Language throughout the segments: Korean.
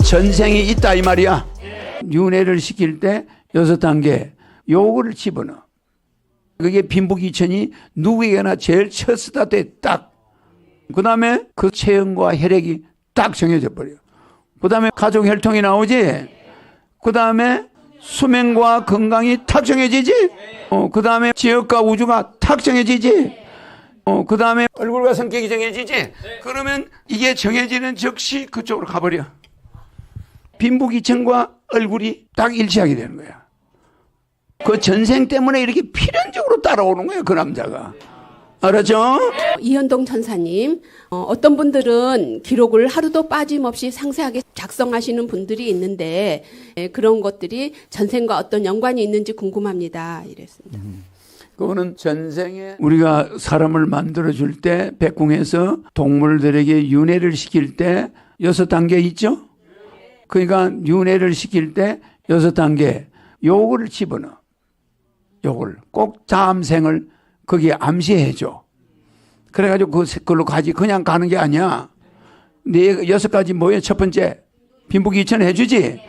전생이 있다 이 말이야. 윤회를 시킬 때 6단계 요거를 집어넣어. 그게 빈부귀천이 누구에게나 제일 첫 스타트에 딱. 그 다음에 그 체형과 혈액이 딱 정해져 버려. 그 다음에 가족 혈통이 나오지. 그 다음에 수명과 건강이 탁 정해지지. 그 다음에 지역과 우주가 탁 정해지지. 그 다음에 얼굴과 성격이 정해지지. 그러면 이게 정해지는 즉시 그쪽으로 가버려. 빈부귀천과 얼굴이 딱 일치하게 되는 거야. 그 전생 때문에 이렇게 필연적으로 따라오는 거예요, 그 남자가. 알았죠? 이현동 천사님, 어떤 분들은 기록을 하루도 빠짐없이 상세하게 작성하시는 분들이 있는데 그런 것들이 전생과 어떤 연관이 있는지 궁금합니다. 이랬습니다. 그거는 전생에 우리가 사람을 만들어줄 때 백궁에서 동물들에게 윤회를 시킬 때 6단계 있죠? 그러니까 윤회를 시킬 때 6단계 요거를 집어넣어. 요걸 꼭 다음 생을 거기에 암시해줘. 그래가지고 그걸로 가지. 그냥 가는 게 아니야. 네 6가지 뭐예요? 첫 번째, 빈부귀천 해주지.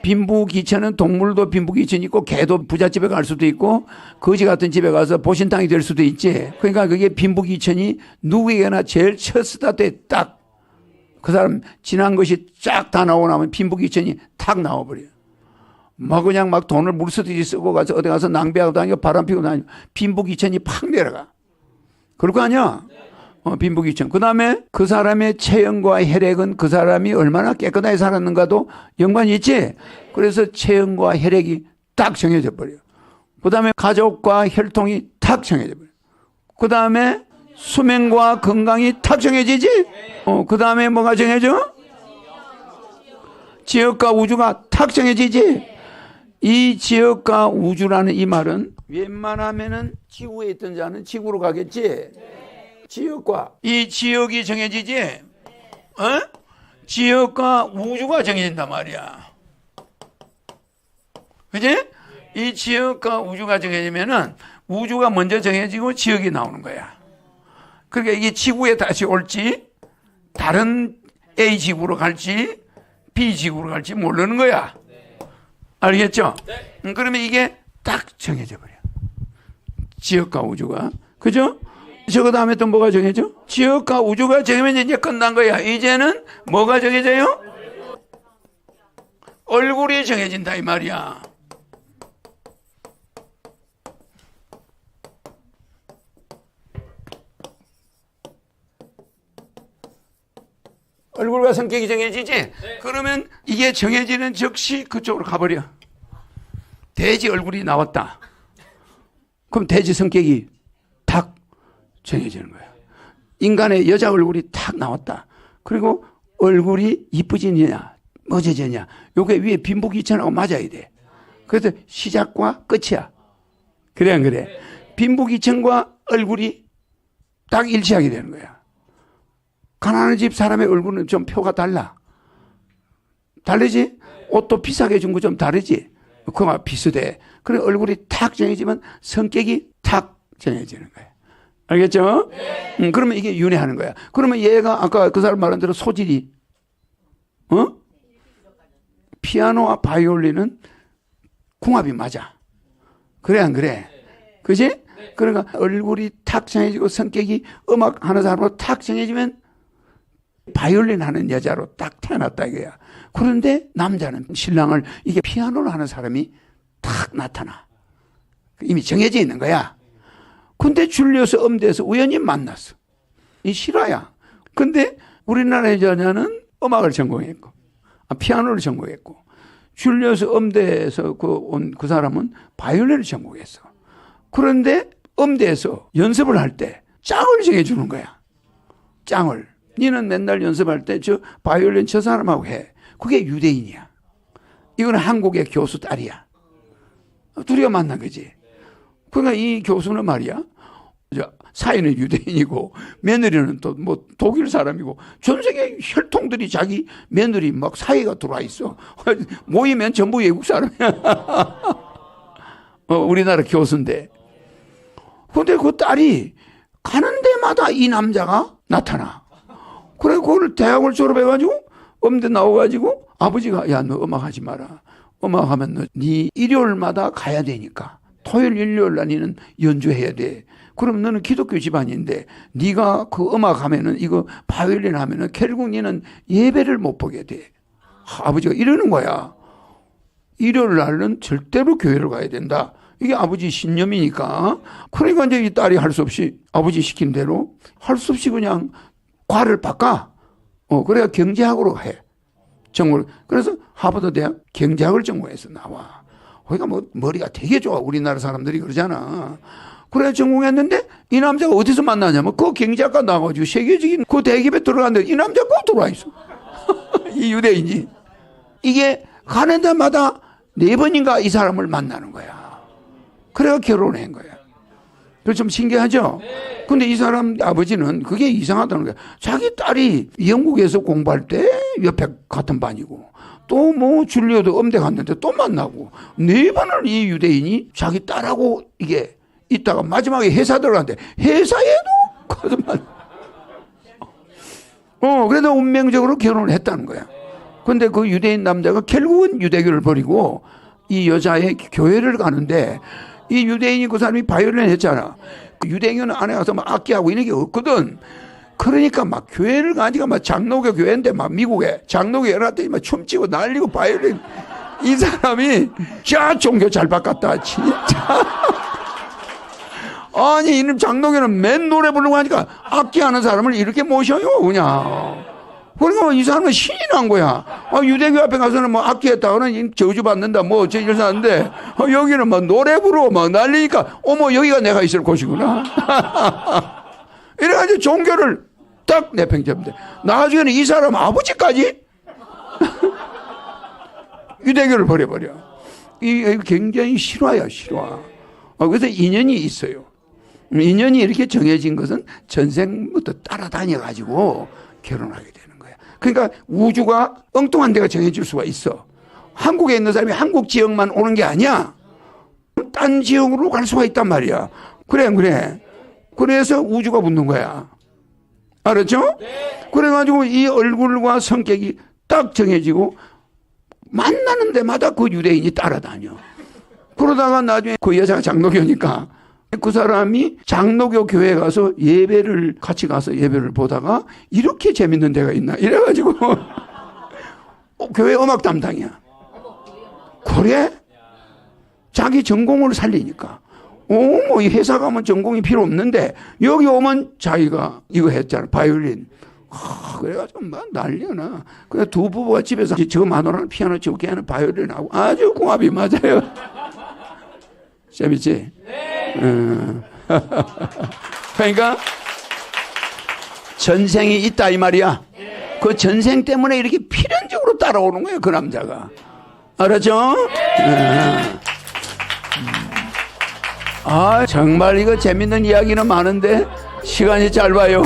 빈부귀천은 동물도 빈부귀천이 있고 개도 부잣집에 갈 수도 있고 거지 같은 집에 가서 보신탕이 될 수도 있지. 그러니까 그게 빈부귀천이 누구에게나 제일 첫 스타트에 딱 그 사람 지난 것이 쫙 다 나오고 나면 빈부귀천이 탁 나와버려. 막 그냥 막 돈을 물쓰듯이 쓰고 가서 어디 가서 낭비하고 다니고 바람 피고 다니고 빈부귀천이 팍 내려가. 그럴 거 아니야? 빈부귀천. 그 다음에 그 사람의 체형과 혈액은 그 사람이 얼마나 깨끗하게 살았는가도 연관이 있지. 그래서 체형과 혈액이 딱 정해져 버려. 그 다음에 가족과 혈통이 탁 정해져 버려. 그 다음에 수명과 건강이 탁 정해지지. 그 다음에 뭐가 정해져? 지역과 우주가 탁 정해지지. 이 지역과 우주라는 이 말은 웬만하면은 지구에 있던 자는 지구로 가겠지. 지역과 이 지역이 정해지지. 지역과 우주가 정해진단 말이야. 그지? 이 지역과 우주가 정해지면은 우주가 먼저 정해지고 지역이 나오는 거야. 그러니까 이게 지구에 다시 올지 다른 A 지구로 갈지 B 지구로 갈지 모르는 거야. 알겠죠? 그러면 이게 딱 정해져 버려. 지역과 우주가. 그죠? 저 다음에 또 뭐가 정해져? 지역과 우주가 정해지면 이제 끝난 거야. 이제는 뭐가 정해져요? 얼굴이 정해진다 이 말이야. 얼굴과 성격이 정해지지? 그러면 이게 정해지는 즉시 그쪽으로 가버려. 돼지 얼굴이 나왔다. 그럼 돼지 성격이 탁 정해지는 거야. 인간의 여자 얼굴이 탁 나왔다. 그리고 얼굴이 이쁘지냐, 멋지냐. 요게 위에 빈부귀천하고 맞아야 돼. 그래서 시작과 끝이야. 그래 안 그래? 빈부귀천과 얼굴이 딱 일치하게 되는 거야. 가난한 집 사람의 얼굴은 좀 표가 달라. 다르지? 옷도 비싸게 준 거 좀 다르지? 그거와 비슷해. 그래 얼굴이 탁 정해지면 성격이 탁 정해지는 거야. 알겠죠? 그러면 이게 윤회하는 거야. 그러면 얘가 아까 그 사람 말한 대로 소질이 피아노와 바이올린은 궁합이 맞아. 그래 안 그래? 그지? 그러니까 얼굴이 탁 정해지고 성격이 음악 하는 사람으로 탁 정해지면 바이올린 하는 여자로 딱 태어났다 이거야. 그런데 남자는 신랑을 이게 피아노를 하는 사람이 탁 나타나. 이미 정해져 있는 거야. 근데 줄리어스 음대에서 우연히 만났어. 이 실화야. 근데 우리나라 여자는 음악을 전공했고 피아노를 전공했고 줄리어스 음대에서 온 그 사람은 바이올린을 전공했어. 그런데 음대에서 연습을 할 때 짝을 정해주는 거야. 짝을. 니는 맨날 연습할 때 저 바이올린 저 사람하고 해. 그게 유대인이야. 이건 한국의 교수 딸이야. 둘이가 만난 거지. 그러니까 이 교수는 말이야. 사위는 유대인이고 며느리는 또 뭐 독일 사람이고 전 세계 혈통들이 자기 며느리 막 사이가 들어와 있어. 모이면 전부 외국 사람이야. 우리나라 교수인데. 근데 그 딸이 가는 데마다 이 남자가 나타나. 그래, 그걸 대학을 졸업해가지고 음대 나와가지고 아버지가 야, 너 음악 하지 마라. 음악 하면 너 네 일요일마다 가야 되니까. 토요일, 일요일 날 너는 연주해야 돼. 그럼 너는 기독교 집안인데 네가 그 음악 하면은 이거 바이올린 하면은 결국 너는 예배를 못 보게 돼. 아버지가 이러는 거야. 일요일 날은 절대로 교회를 가야 된다. 이게 아버지 신념이니까. 그러니까 이제 이 딸이 할 수 없이 아버지 시킨 대로 할 수 없이 그냥 과를 바꿔. 그래야 경제학으로 해. 전공을. 그래서 하버드 대학 경제학을 전공해서 나와. 그러니까 뭐 머리가 되게 좋아. 우리나라 사람들이 그러잖아. 그래 전공했는데 이 남자가 어디서 만나냐면 그 경제학과 나와가지고 세계적인 그 대기업에 들어갔는데 이 남자가 꼭 들어와 있어. 이 유대인이. 이게 가는 데마다 4번인가 이 사람을 만나는 거야. 그래가 결혼한 거야. 그래서 좀 신기하죠? 근데 이 사람 아버지는 그게 이상하다는 거야. 자기 딸이 영국에서 공부할 때 옆에 같은 반이고 또 뭐 줄리오도 음대 갔는데 또 만나고 4번을 이 유대인이 자기 딸하고 이게 있다가 마지막에 회사 들어갔는데 회사에도 거짓말. 그래도 운명적으로 결혼을 했다는 거야. 근데 그 유대인 남자가 결국은 유대교를 버리고 이 여자의 교회를 가는데 이 유대인이 그 사람이 바이올린 했잖아. 유대인은 안에 가서 막 악기하고 이런 게 없거든. 그러니까 막 교회를 가니까 막 장로교 교회인데 막 미국에 장로교 열었더니 막 춤추고 난리고 바이올린. 이 사람이 자 종교 잘 바꿨다 진짜. 아니 이놈 장로교는 맨 노래 부르고 하니까 악기하는 사람을 이렇게 모셔요 그냥. 그러니까 이 사람은 신이 난 거야. 유대교 앞에 가서는 뭐 악기했다고는 저주받는다 뭐 어쩌고 하는데 여기는 막 노래 부르고 막 난리니까 어머 여기가 내가 있을 곳이구나. 이래가지고 종교를 딱 내팽잡는데 나중에는 이 사람 아버지까지 유대교를 버려버려. 이 굉장히 실화야 실화. 그래서 인연이 있어요. 인연이 이렇게 정해진 것은 전생부터 따라다녀가지고 결혼하게 되는 거야. 그러니까 우주가 엉뚱한 데가 정해질 수가 있어. 한국에 있는 사람이 한국 지역만 오는 게 아니야. 딴 지역으로 갈 수가 있단 말이야. 그래. 그래서 우주가 붙는 거야. 알았죠? 그래가지고 이 얼굴과 성격이 딱 정해지고 만나는 데마다 그 유대인이 따라다녀. 그러다가 나중에 그 여자가 장로교니까 그 사람이 장로교 교회에 가서 예배를 같이 가서 예배를 보다가 이렇게 재밌는 데가 있나 이래가지고 교회 음악 담당이야. 그래? 자기 전공을 살리니까. 뭐 이 회사 가면 전공이 필요 없는데 여기 오면 자기가 이거 했잖아 바이올린. 그래가지고 막 난리나. 그래 두 부부가 집에서 저 마누라는 피아노 치고 걔는 바이올린하고 아주 궁합이 맞아요. 재밌지? 그러니까 전생이 있다 이 말이야. 그 전생 때문에 이렇게 필연적으로 따라오는 거예요 그 남자가. 알았죠? 정말 이거 재밌는 이야기는 많은데 시간이 짧아요.